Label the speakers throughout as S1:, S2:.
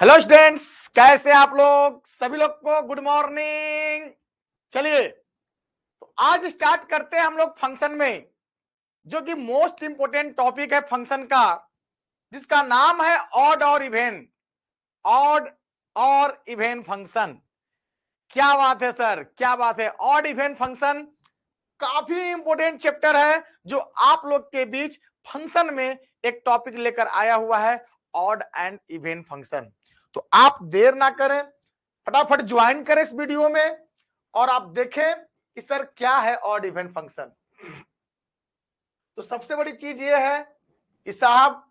S1: Hello students, कैसे आप लोग? सभी लोग को गुड मॉर्निंग। चलिए तो आज स्टार्ट करते हैं हम लोग फंक्शन में, जो कि मोस्ट इंपोर्टेंट टॉपिक है फंक्शन का, जिसका नाम है ऑड और इवेन। ऑड और इवेन फंक्शन। क्या बात है सर, क्या बात है। ऑड इवेन फंक्शन काफी इंपोर्टेंट चैप्टर है, जो आप लोग के बीच फंक्शन में एक टॉपिक लेकर आया हुआ है, ऑड एंड इवेन फंक्शन। तो आप देर ना करें, फटाफट ज्वाइन करें इस वीडियो में और आप देखें कि सर क्या है ऑड इवेन फंक्शन। तो सबसे बड़ी चीज यह है कि साहब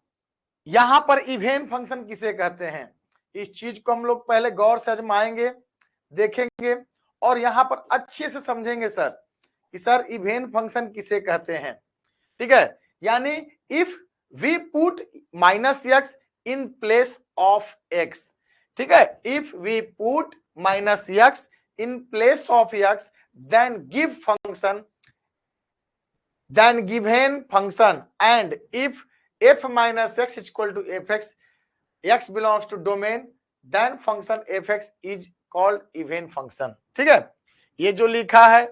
S1: यहां पर इवेन फंक्शन किसे कहते हैं, इस चीज को हम लोग पहले गौर से आजमाएंगे, देखेंगे और यहां पर अच्छे से समझेंगे सर कि सर इवेन फंक्शन किसे कहते हैं। ठीक है, यानी if we put minus x in place of x. ठीक है, if we put minus x in place of x then give function, then given function, and if f minus x is equal to fx, x belongs to domain, then function fx is called even function। ठीक है, ये जो लिखा है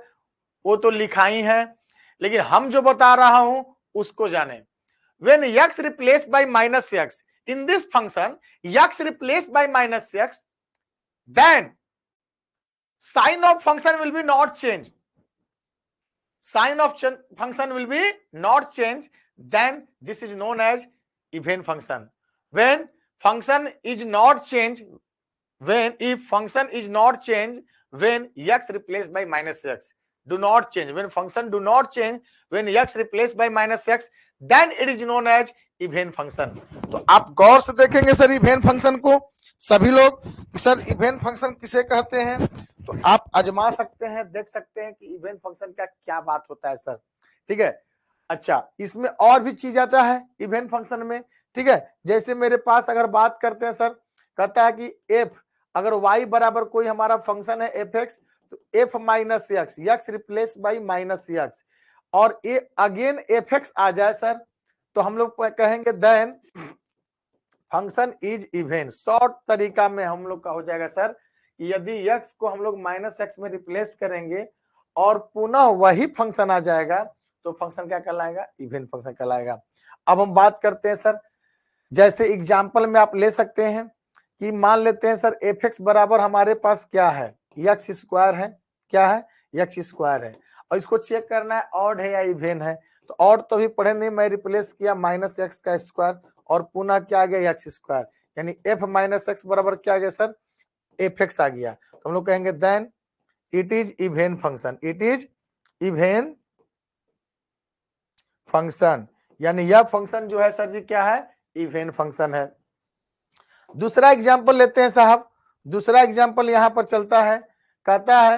S1: वो तो लिखा ही है, लेकिन हम जो बता रहा हूं उसको जाने। when x replaced by minus x in this function, x replaced by minus x, then sign of function will be not changed, sign of function will be not changed, then this is known as even function। when function is not changed, when if function is not changed when x replaced by minus x, do not change, when function do not change when x replaced by minus x, then it is known as even function. तो आप गौर से देखेंगे sir even function को सभी लोग, sir even function किसे कहते हैं, तो आप आजमा सकते हैं, देख सकते हैं कि इवेन फंक्शन का क्या बात होता है सर। ठीक है, अच्छा इसमें और भी चीज आता है इवेन फंक्शन में। ठीक है, जैसे मेरे पास अगर बात करते हैं सर, कहता है कि एफ अगर y बराबर कोई हमारा फंक्शन है एफ एक्स, तो f minus x, x replace by minus x, और ए अगेन एफ एक्स आ जाए सर, तो हम लोग कहेंगे then function is even. Short तरीका में हम लोग का हो जाएगा सर, यदि x को हम लोग माइनस एक्स में रिप्लेस करेंगे और पुनः वही फंक्शन आ जाएगा तो फंक्शन क्या कहलाएगा, इवेन फंक्शन कहलाएगा। अब हम बात करते हैं सर, जैसे एग्जाम्पल में आप ले सकते हैं कि मान लेते हैं सर एफ एक्स बराबर हमारे पास क्या है, एक्स स्क्वायर है, क्या है, एक्स स्क्वायर है, और इसको चेक करना है ऑड है या इवेन है। तो ऑड तो भी पढ़े नहीं, मैं रिप्लेस किया माइनस एक्स का स्क्वायर और पुनः क्या आ गया एक्स स्क्वायर, यानी एफ माइनस एक्स बराबर क्या आ गया सर, एफ एक्स आ गया। तो हम लोग कहेंगे then it is even function, it is even function, यानी यह फंक्शन जो है सर जी क्या है, इवेन फंक्शन है। दूसरा एग्जाम्पल लेते हैं साहब, दूसरा एग्जाम्पल यहां पर चलता है, कहता है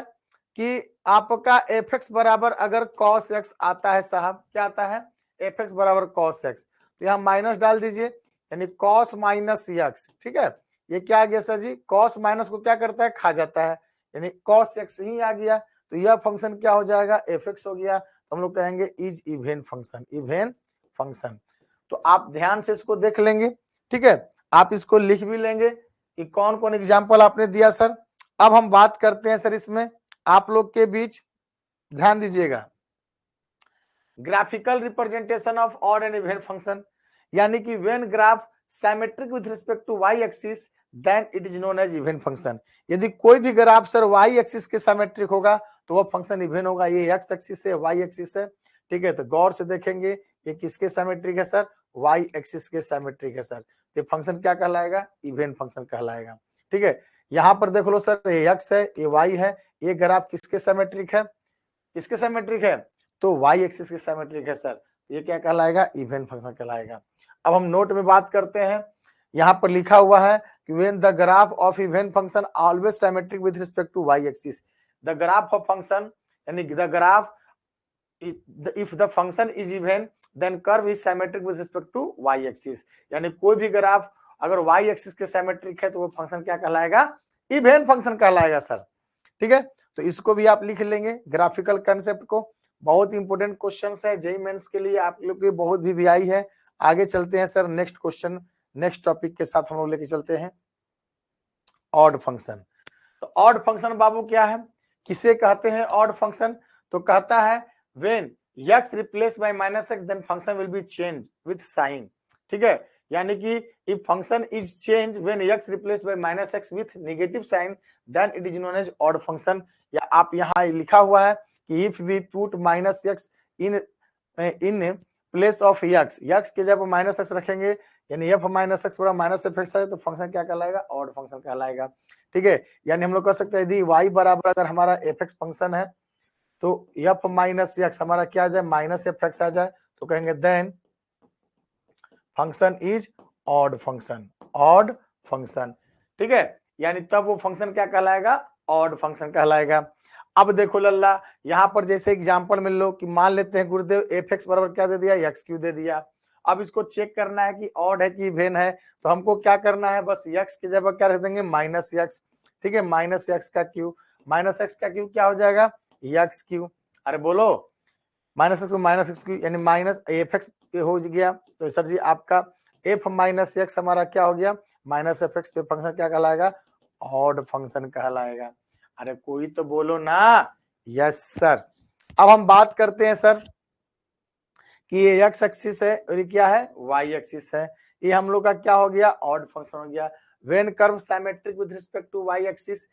S1: कि आपका एफ एक्स बराबर अगर कॉस एक्स आता है साहब, क्या आता है, एफ एक्स बराबर कॉस एक्स, तो यहाँ माइनस डाल दीजिए, यानी कॉस माइनस एक्स। ठीक है, ये क्या आ गया सर जी, कॉस माइनस को क्या करता है, खा जाता है, यानी कॉस एक्स ही आ गया, तो यह फंक्शन क्या हो जाएगा, एफ एक्स हो गया। तो हम लोग कहेंगे is even function, even function. तो आप ध्यान से इसको देख लेंगे, ठीक है, आप इसको लिख भी लेंगे कि कौन कौन एग्जाम्पल आपने दिया सर। अब हम बात करते हैं सर इसमें आप लोग के बीच, ध्यान दीजिएगा, graphical representation of odd and even function, यानी कि when graph symmetric with respect to Y axis then it is known as even function. यदि कोई भी ग्राफ सर वाई एक्सिस के सिमेट्रिक होगा तो वो फंक्शन इवन होगा। ये एक्स एक्सिस है, वाई एक्सिस है, ठीक है, तो गौर से देखेंगे ये किसके सिमेट्रिक है सर, वाई एक्सिस के सिमेट्रिक है सर, ये फंक्शन क्या कहलाएगा, इवन फंक्शन कहलाएगा। ठीक है, यहाँ पर देख लो सर ये एक्स है, ये वाई है, ये ग्राफ किसके सिमेट्रिक है, किसके सिमेट्रिक है, तो वाई एक्सिस के सिमेट्रिक है सर, ये क्या कहलाएगा, इवन फंक्शन कहलाएगा। अब हम नोट में बात करते हैं, यहाँ पर लिखा हुआ है कि when the graph of even function always symmetric with respect to Y axis, the graph of function यानी the graph if the function is even then curve is symmetric with respect to Y axis, यानी कोई भी graph अगर Y axis के symmetric है तो वो function क्या कहलाएगा, इवन फंक्शन कहलाएगा सर। ठीक है, तो इसको भी आप लिख लेंगे ग्राफिकल कंसेप्ट को, बहुत इंपोर्टेंट क्वेश्चन है जेईई मेंस के लिए, आप लोग की बहुत भी आई है। आगे चलते हैं sir next question, next topic के साथ हम लोग लेके चलते हैं। Odd function. तो ऑड फंक्शन बाबू क्या है, किसे कहते हैं ऑड फंक्शन, तो कहता है when x replace by -x then function will be change with sign. ठीक है, यानी कि if function is change when x replace by -x with negative sign then it is known as odd function. या आप यहाँ लिखा हुआ है कि if we put -x in place of x के जब -x रखेंगे यानी f -x बड़ा -f(x) है तो फंक्शन क्या कहलाएगा, ऑड फंक्शन कहलाएगा। ठीक है, यानी हम लोग कह सकते हैं यदि y बराबर अगर हमारा f(x) फंक्शन है तो f -x हमारा क्या आ जाए, -f(x) आ जाए तो कहेंगे then function is odd function, odd function. ठीक है, यानी तब वो फंक्शन क्या कहलाएगा, ऑड फंक्शन कहलाएगा। अब देखो लल्ला, यहाँ पर जैसे एग्जांपल मिल लो कि मान लेते हैं गुरुदेव f(x) बराबर क्या दे दिया, x³ दे दिया। अब इसको चेक करना है कि ऑड है कि इवन है, तो हमको क्या करना है, बस x की जगह क्या रख देंगे, -x। ठीक है, -x का क्यूब, -x का क्यूब क्या हो जाएगा, x³। अरे बोलो, -x -x³ यानी -f(x) हो गया, तो सर जी आपका f -x हमारा क्या हो गया, -f(x), तो फंक्शन क्या कहलाएगा, ऑड फंक्शन कहलाएगा। अरे कोई तो बोलो ना, यस सर। अब हम बात करते हैं सर कि ये x एक्सिस है और ये क्या है, y एक्सिस है। ये हम लोग का क्या हो गया, ऑड फंक्शन हो गया। When curve symmetric with respect to y axis,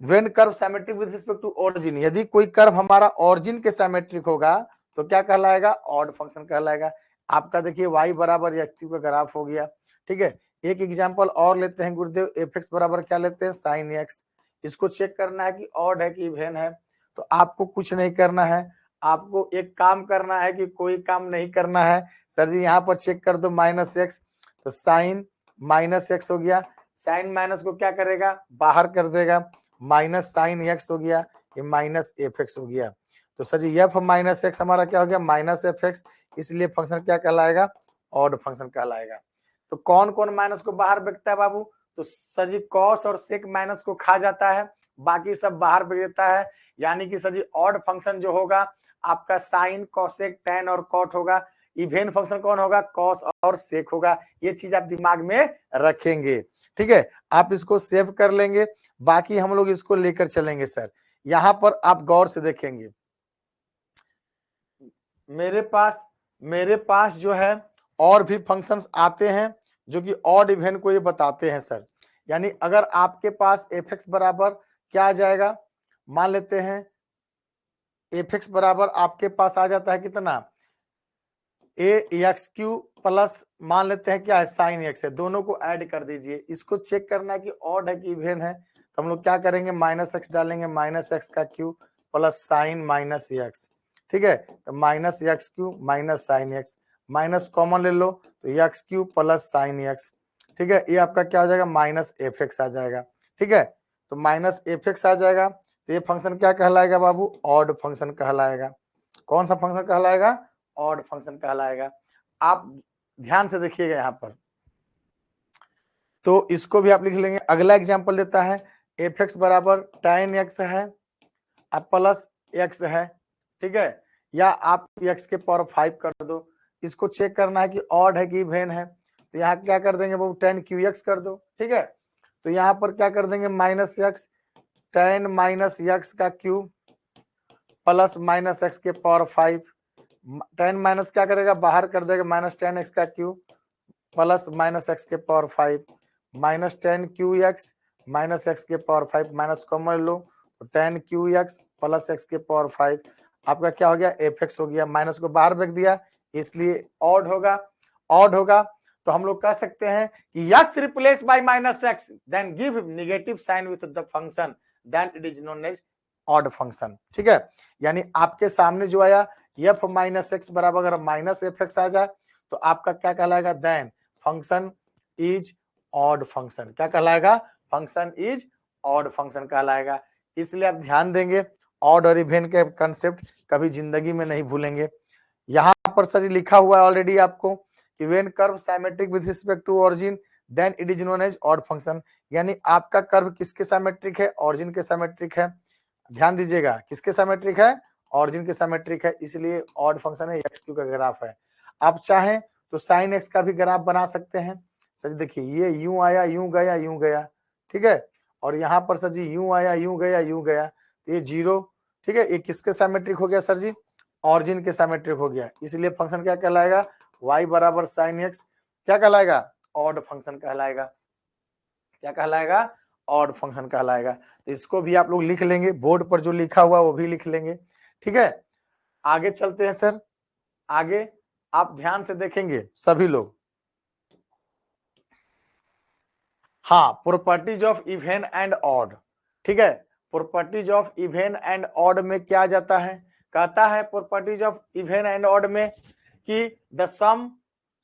S1: when curve symmetric with respect to origin, यदि कोई कर्व हमारा ओरिजिन के सिमेट्रिक होगा तो क्या कहलाएगा, ऑड फंक्शन कहलाएगा। आपका देखिए y बराबर x³ का ग्राफ हो गया। ठीक है, एक एग्जांपल और लेते हैं गुरुदेव, f(x) बराबर क्या लेते हैं, sin x। इसको चेक करना है कि ऑड है कि इवन है, तो आपको कुछ नहीं करना है, आपको एक काम करना है कि कोई काम नहीं करना है। सर जी यहाँ पर चेक कर दो -x, तो साइन -x हो गया, साइन माइनस को क्या करेगा, बाहर कर देगा, -sin x हो गया, ये -f(x) हो गया। तो सर जी f -x हमारा क्या हो गया, -f(x), इसलिए फंक्शन क्या कहलाएगा, ऑड फंक्शन कहलाएगा। तो कौन कौन माइनस को बाहर फेंकता है बाबू, तो सर जी कॉस और सेक माइनस को खा जाता है, बाकी सब बाहर फेंक देता है। यानी कि सर जी ऑड फंक्शन जो होगा आपका साइन, कॉसेक, टैन और कॉट होगा। इवेन फंक्शन कौन होगा, कॉस और सेक होगा। ये चीज आप दिमाग में रखेंगे। ठीक है, आप इसको सेव कर लेंगे, बाकी हम लोग इसको लेकर चलेंगे सर। यहां पर आप गौर से देखेंगे, मेरे पास जो है और भी फंक्शंस आते हैं जो कि ऑड इवन को ये बताते हैं सर। यानी अगर आपके पास f(x) बराबर क्या आ जाएगा, मान लेते हैं f(x) बराबर आपके पास आ जाता है कितना, ax³ प्लस मान लेते हैं क्या है, sin x है, दोनों को ऐड कर दीजिए। इसको चेक करना है कि ऑड है कि इवन है, तो हम लोग क्या करेंगे, -x डालेंगे, -x का क्यूब प्लस साइन -x। ठीक है, तो -x³ sin x, minus common ले लो तो x³ प्लस sin x। ठीक है, ये आपका क्या हो जाएगा, -f(x) आ जाएगा। ठीक है, तो -f(x) आ जाएगा, तो ये फंक्शन क्या कहलाएगा बाबू, ऑड फंक्शन कहलाएगा। कौन सा फंक्शन कहलाएगा, ऑड फंक्शन कहलाएगा। आप ध्यान से देखिएगा यहाँ पर, तो इसको भी आप लिख लेंगे। अगला एग्जांपल लेता है, f(x) बराबर tan x है अब प्लस x है। ठीक है, या आप x के पावर 5 कर दो। इसको चेक करना है कि ऑड है कि इवन है, तो यहाँ क्या कर देंगे वो, tan qx कर दो। ठीक है, तो यहाँ पर क्या कर देंगे, -x, tan -x का क्यूब प्लस -x के पावर 5, tan माइनस क्या करेगा, बाहर कर देगा, -tan x का क्यूब प्लस -x के पावर 5, -tan qx -x के पावर 5, माइनस कॉमन लो तो tan qx प्लस x के पावर 5, आपका क्या हो गया, f(x) हो गया। माइनस को बाहर फेंक दिया, इसलिए ऑड होगा। ऑड होगा तो हम लोग कह सकते हैं कि x replace by -x then give negative sign with the function then it is known as odd function. ठीक है, यानी आपके सामने जो आया f -x बराबर अगर -f(x) आ जाए तो आपका क्या कहलाएगा, then function is odd function. क्या कहलाएगा, फंक्शन इज ऑड फंक्शन कहलाएगा। इसलिए आप ध्यान देंगे, ऑड और इवन के कंसेप्ट कभी जिंदगी में नहीं भूलेंगे। यहाँ पर सर लिखा हुआ है ऑलरेडी आपको कि when curve symmetric with respect to origin then it is known as odd function. यानी आपका कर्व किसके सिमेट्रिक है, ओरिजिन के सिमेट्रिक है। ध्यान दीजिएगा, किसके सिमेट्रिक है, ओरिजिन के सिमेट्रिक है, इसलिए ऑड फंक्शन है, x³ का ग्राफ है। आप चाहें तो sin x का भी ग्राफ बना सकते हैं। सर देखिए ये यूं आया, यूं गया, यूं गया, ठीक है, और यहाँ पर सर जी यूं आया, यूं गया, यूं गया, तो ये 0, ठीक है, ये किसके साइमेट्रिक हो गया सर जी, ऑरिजिन के साइमेट्रिक हो गया, इसलिए फंक्शन क्या कहलाएगा, y बराबर sin x क्या कहलाएगा, ऑड फंक्शन कहलाएगा, क्या कहलाएगा, ऑड फंक्शन कहलाएगा। तो इसको भी आप लोग लिख लेंगे, बोर्ड पर जो लिखा हुआ वो भी लिख लेंगे, ठीक है। आगे चलते हैं सर, आगे आप ध्यान से देखेंगे सभी लोग, हाँ, properties of even and odd, ठीक है, properties of even and odd में क्या जाता है, कहता है properties of even and odd में कि the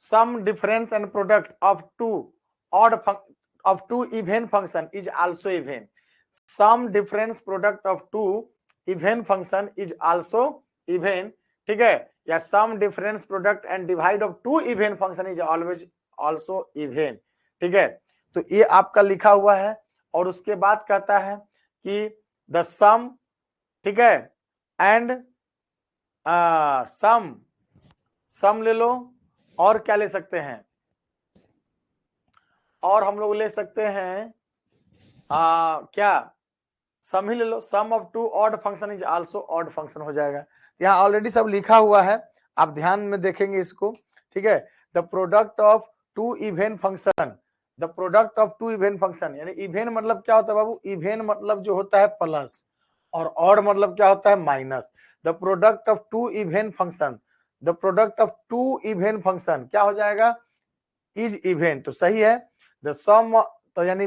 S1: sum difference and product of two even function is also even, sum difference product of two even function is also even, ठीक है, या sum difference product and divide of two even function is always also even, ठीक है। तो ये आपका लिखा हुआ है, और उसके बाद कहता है कि द सम, ठीक है, एंड सम ले लो, और क्या ले सकते हैं, और हम लोग ले सकते हैं क्या, सम ही ले लो, sum of two odd function is also odd function हो जाएगा। यहाँ ऑलरेडी सब लिखा हुआ है, आप ध्यान में देखेंगे इसको, ठीक है, the product of two even function, the product of two even function, यानी इवन मतलब क्या होता है बाबू, इवन मतलब जो होता है प्लस, और ऑड मतलब क्या होता है minus. The product of two even function, the product of two even function क्या हो जाएगा, इज इवन, तो सही है। द सम, तो यानी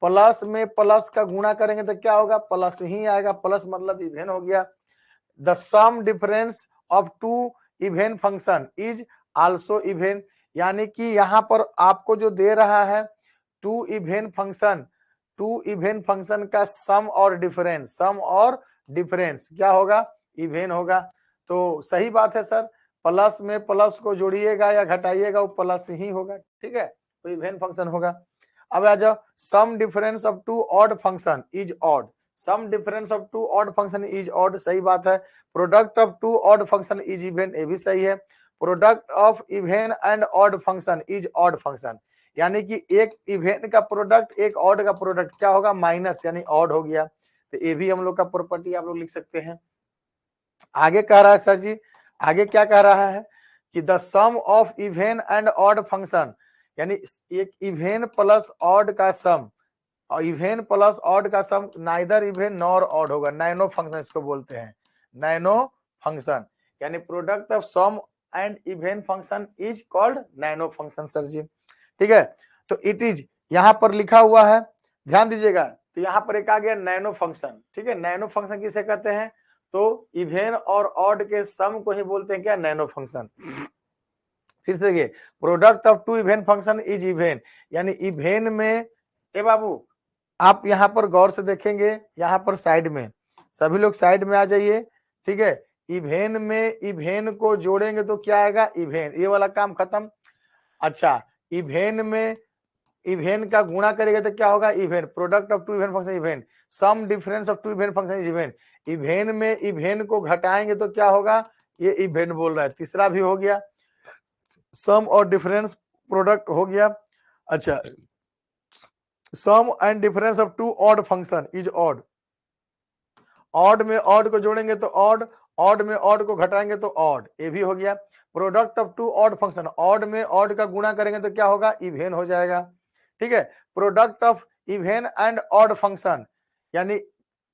S1: प्लस में प्लस का गुणा करेंगे तो क्या होगा, प्लस ही आएगा, प्लस मतलब इवन हो गया। The sum difference of two even function is also even, यानी कि यहाँ पर आपको जो दे रहा है टू इवन फंक्शन का सम और डिफरेंस, सम और डिफरेंस क्या होगा, इवन होगा। तो सही बात है सर, प्लस में प्लस को जोड़िएगा या घटाइएगा वो प्लस ही होगा, ठीक है, तो इवन फंक्शन होगा। अब आ जाओ, sum difference of two odd function is odd, sum difference of two odd function is odd, सही बात है। Product of two odd function is even, ये भी सही है। Product of even and odd function is odd function, यानी कि एक इवन का प्रोडक्ट एक ऑड का प्रोडक्ट क्या होगा, माइनस, यानी ऑड हो गया, तो ये भी हम लोग का प्रॉपर्टी आप लोग लिख सकते हैं। आगे कह रहा है सर जी, आगे क्या कह रहा है कि the sum of even and odd function, यानी एक इवन प्लस ऑड का सम, और इवन प्लस ऑड का sum neither even nor odd होगा, नैनो फंक्शन इसको बोलते हैं, नैनो फंक्शन, यानी product of sum and even function is called nano function sir ji, ठीक है। तो इट इज यहाँ पर लिखा हुआ है, ध्यान दीजिएगा, तो यहाँ पर एक आ गया नैनो फंक्शन, ठीक है, नैनो फंक्शन किसे कहते हैं, तो इवन और ऑड के सम को ही बोलते हैं क्या, नैनो फंक्शन। फिर से देखिए, product of two even function is even, यानी इवन में, ए बाबू आप यहाँ पर गौर से देखेंगे, यहाँ पर साइड में सभी लोग साइड में आ जाइए, ठीक है, इवन में इवन को जोड़ेंगे तो क्या आएगा, इवन, ये वाला काम खत्म। अच्छा, इवन में इवन का गुणा करेंगे तो क्या होगा, even, product of two even function even, sum difference of two even function is even, even में इवन को घटाएंगे तो क्या होगा, ये इवन बोल रहा है, तीसरा भी हो गया, सम और डिफरेंस प्रोडक्ट हो गया। अच्छा, sum and difference of two odd function is odd, odd में ऑड को जोड़ेंगे तो ऑड, ऑड में ऑड को घटाएंगे तो ऑड, ये भी हो गया। Product of two odd function, odd में ऑड का गुणा करेंगे तो क्या होगा, इवन हो जाएगा, ठीक है। Product of even and odd function, यानी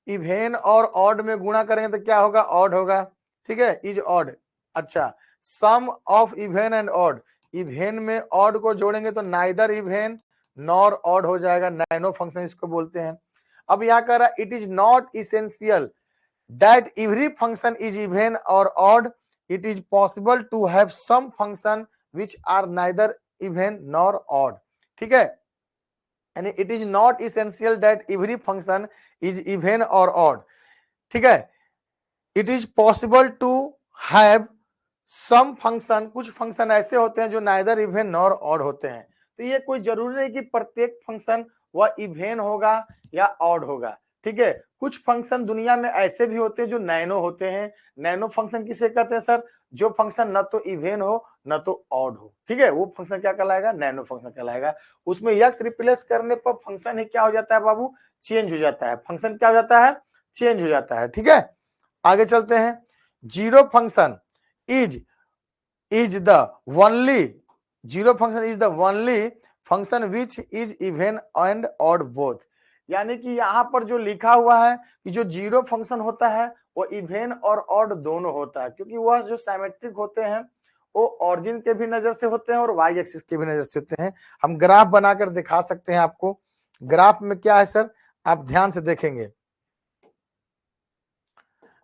S1: इवन और ऑड में गुणा करेंगे तो क्या होगा, ऑड होगा, ठीक है, इज ऑड। अच्छा, sum of even and odd, even में ऑड को जोड़ेंगे तो नाइदर इवन नॉर ऑड हो जाएगा, नैनो फंक्शन इसको बोलते हैं। अब यहाँ कह रहा it is not essential that every function is even और odd, it is possible to have some function which are neither even nor odd, ठीक है, यानी it is not essential that every function is even और odd, ठीक है, it is possible to have some function, कुछ function ऐसे होते हैं जो नाइदर इवन नॉर ऑड होते हैं। तो ये कोई जरूरी नहीं कि प्रत्येक फंक्शन वह इवन होगा या ऑड होगा, ठीक है, कुछ फंक्शन दुनिया में ऐसे भी होते हैं जो नैनो होते हैं। नैनो फंक्शन किसे कहते हैं सर, जो फंक्शन न तो इवन हो न तो ऑड हो, ठीक है, वो फंक्शन क्या कहलाएगा, नैनो फंक्शन कहलाएगा। उसमें यक्स रिप्लेस करने पर फंक्शन ही क्या हो जाता है बाबू, चेंज हो जाता है, फंक्शन क्या हो जाता है, चेंज हो जाता है, ठीक है। आगे चलते हैं, zero function is the only, zero function is the only function which is even and odd both. यानी कि यहाँ पर जो लिखा हुआ है कि जो जीरो फंक्शन होता है वो इवन और ऑड दोनों होता है, क्योंकि वह जो सिमेट्रिक होते हैं वो ऑरिजिन के भी नजर से होते हैं और वाई एक्सिस के भी नजर से होते हैं। हम ग्राफ बनाकर दिखा सकते हैं आपको। ग्राफ में क्या है सर, आप ध्यान से देखेंगे,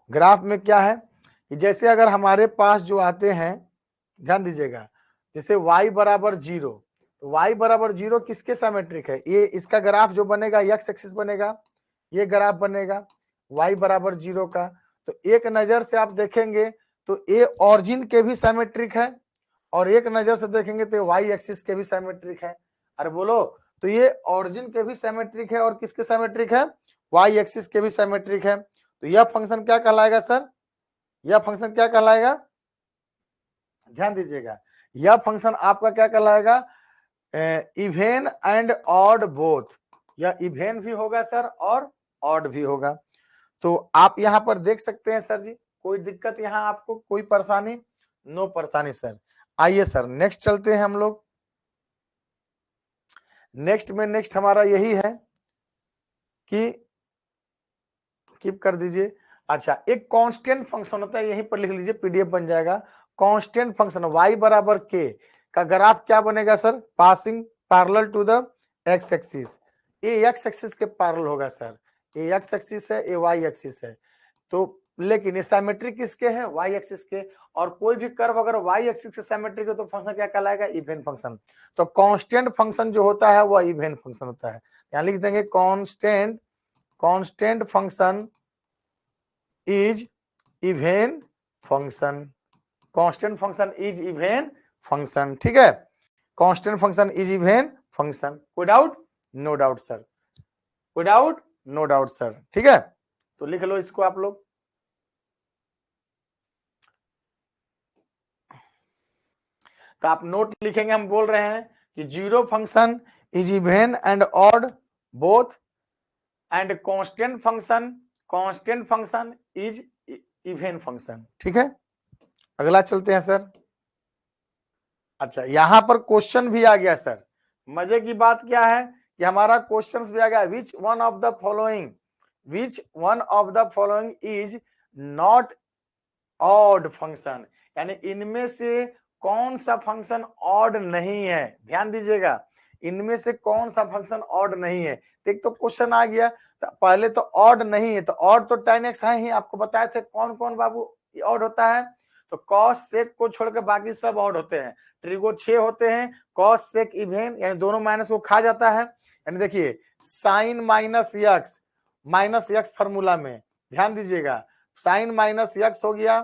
S1: ग्राफ में क्या है कि जैसे अगर हमारे पास जो आते हैं, ध्यान दीजिएगा, जैसे y बराबर 0, तो y बराबर 0 किसके सिमेट्रिक है, ये इसका ग्राफ जो बनेगा x एक्सिस बनेगा, ये ग्राफ बनेगा y बराबर 0 का। तो एक नजर से आप देखेंगे तो ये ऑरिजिन के भी सिमेट्रिक है और एक नजर से देखेंगे तो y एक्सिस के भी सिमेट्रिक है। अरे बोलो, तो ये ऑरिजिन के भी सिमेट्रिक है और किसके सिमेट्रिक है, y एक्सिस के भी सिमेट्रिक है। तो यह फंक्शन क्या कहलाएगा सर, यह फंक्शन क्या कहलाएगा, ध्यान दीजिएगा, यह फंक्शन आपका क्या कहलाएगा, इवेन एंड ऑड बोथ, यह इवेन भी होगा सर और ऑड भी होगा। तो आप यहां पर देख सकते हैं सर जी, कोई दिक्कत यहां आपको, कोई परेशानी, नो परेशानी सर। आइए सर नेक्स्ट चलते हैं हम लोग। नेक्स्ट हमारा यही है कि कीप कर दीजिए। अच्छा, एक कांस्टेंट फंक्शन होता है, यहीं पर लिख लीजिए, पीडीएफ बन जाएगा। कांस्टेंट फंक्शन y बराबर k का ग्राफ क्या बनेगा sir, passing parallel to the x axis, ये x एक्सिस के पैरेलल होगा सर, ये x एक्सिस है, ये y एक्सिस है। तो लेकिन ये सिमेट्रिक किसके है, y एक्सिस के, और कोई भी कर्व अगर y एक्सिस से सिमेट्रिक है तो फंक्शन क्या कहलाएगा, इवन फंक्शन। तो कांस्टेंट फंक्शन जो होता है वो इवन फंक्शन होता है। यहां लिख देंगे constant function is even function, constant function is even function, ठीक है, constant function is even function. कोई डाउट, नो डाउट सर, कोई डाउट, नो डाउट सर, ठीक है। तो लिख लो इसको आप लोग। तो आप नोट लिखेंगे, हम बोल रहे हैं कि zero function is even and odd both and constant function is even function, ठीक है। अगला चलते हैं सर। अच्छा, यहां पर क्वेश्चन भी आ गया सर, मजे की बात क्या है कि हमारा क्वेश्चन भी आ गया, which one of the following is not odd function, यानी इनमें से कौन सा फंक्शन ऑड नहीं है, ध्यान दीजिएगा, इनमें से कौन सा फंक्शन ऑड नहीं है। एक तो क्वेश्चन आ गया, तो पहले तो ऑड नहीं है, तो ऑड तो tan x है ही, आपको बताए थे कौन कौन बाबू ऑड होता है, तो cos sec को छोड़कर बाकी सब ऑड होते हैं। ट्रिगो 6 होते हैं, cos sec इवेन, यानी दोनों माइनस को खा जाता है। यानी देखिए साइन माइनस यक्स फॉर्मूला में ध्यान दीजिएगा, साइन माइनस यक्स हो गया,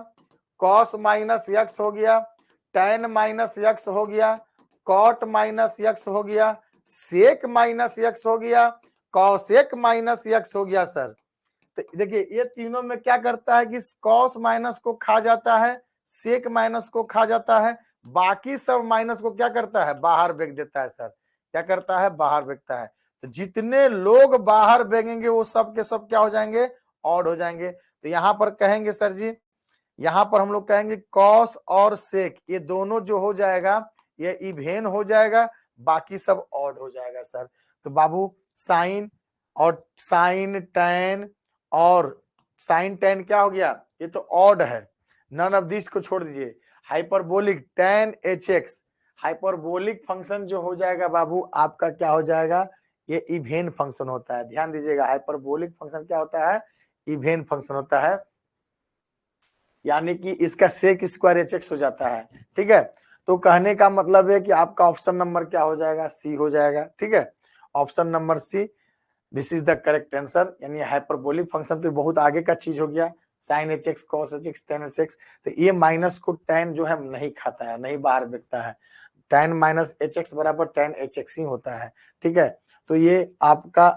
S1: कॉस माइनस यक्स हो गया, tan माइनस यक्स हो गया, कॉट माइनस यक्स हो गया, सेक माइनस यक्स हो गया, कॉसेक माइनस यक्स हो गया सर। तो देखिए ये तीनों में क्या करता है कि कॉस माइनस को खा जाता है, सेक माइनस को खा जाता है, बाकी सब माइनस को क्या करता है, बाहर फेंक देता है सर, क्या करता है, बाहर फेंकता है। तो जितने लोग बाहर फेंकेंगे वो सब के सब क्या हो जाएंगे, ऑड हो जाएंगे। तो यहाँ पर कहेंगे सर जी, यहाँ पर हम लोग कहेंगे कॉस और सेक ये दोनों जो हो जाएगा ये इवेन हो जाएगा, बाकी सब ऑड हो जाएगा सर। तो बाबू साइन और साइन टैन और साइन टैन क्या हो गया, ये तो ऑड है, नन ऑफ दिस को छोड़ दीजिए। Hyperbolic tan H x, hyperbolic function जो हो जाएगा बाबू आपका क्या हो जाएगा, ये इवेन फंक्शन होता है। ध्यान दीजिएगा, हाइपरबोलिक फंक्शन क्या होता है, इवेन फंक्शन होता है, यानी कि इसका सेक स्क्वायर एच एक्स हो जाता है, ठीक है। तो कहने का मतलब है कि आपका ऑप्शन नंबर क्या हो जाएगा, सी हो जाएगा, ठीक है, option number C, this is the correct answer. यानी हाइपरबोलिक फंक्शन तो बहुत आगे का चीज हो गया, sine h x, cos h x, tan h x, तो ये माइनस को टेन जो है नहीं खाता है, नहीं बाहर बिकता है, टेन माइनस एच एक्स बराबर टेन एच एक्स ही होता है, ठीक है। तो ये आपका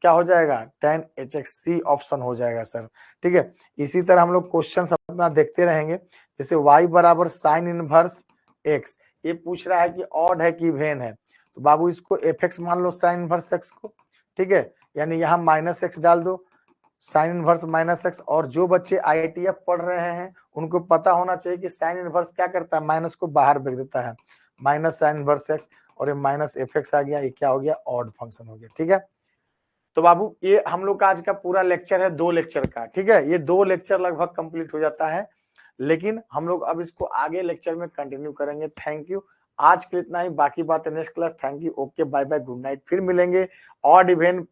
S1: क्या हो जाएगा, tan h x, C option हो जाएगा सर, ठीक है। इसी तरह हम लोग क्वेश्चन अपना देखते रहेंगे, जैसे y बराबर साइन इनवर्स एक्स। ये पूछ रहा है कि ऑड है कि इवन है, तो बाबू इसको एफ एक्स मान लो साइन इनवर्स एक्स को, ठीक है, यानी यहाँ माइनस एक्स डाल दो, साइन इनवर्स माइनस एक्स। और जो बच्चे आईटीएफ पढ़ रहे हैं उनको पता होना चाहिए कि साइन इनवर्स क्या करता है, माइनस को बाहर फेंक देता है, माइनस साइन इनवर्स एक्स, और ये माइनस एफ एक्स आ गया, ये क्या हो गया, ऑड फंक्शन हो गया, ठीक है। तो बाबू ये हम लोग का आज का पूरा लेक्चर है 2 लेक्चर का, ठीक है, ये 2 लेक्चर लगभग कंप्लीट हो जाता है, लेकिन हम लोग अब इसको आगे लेक्चर में कंटिन्यू करेंगे। थैंक यू, आज के लिए इतना ही, बाकी बातें next class. Thank you, okay, bye bye, good night, फिर मिलेंगे odd even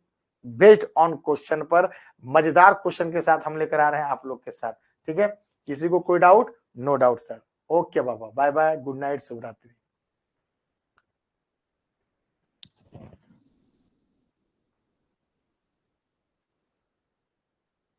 S1: based on question पर, मजेदार क्वेश्चन के साथ हम लेकर आ रहे हैं आप लोग के साथ, ठीक है। किसी को कोई doubt, no doubt sir, okay बाबा, बाय बाय, गुड नाइट, शुभ रात्रि।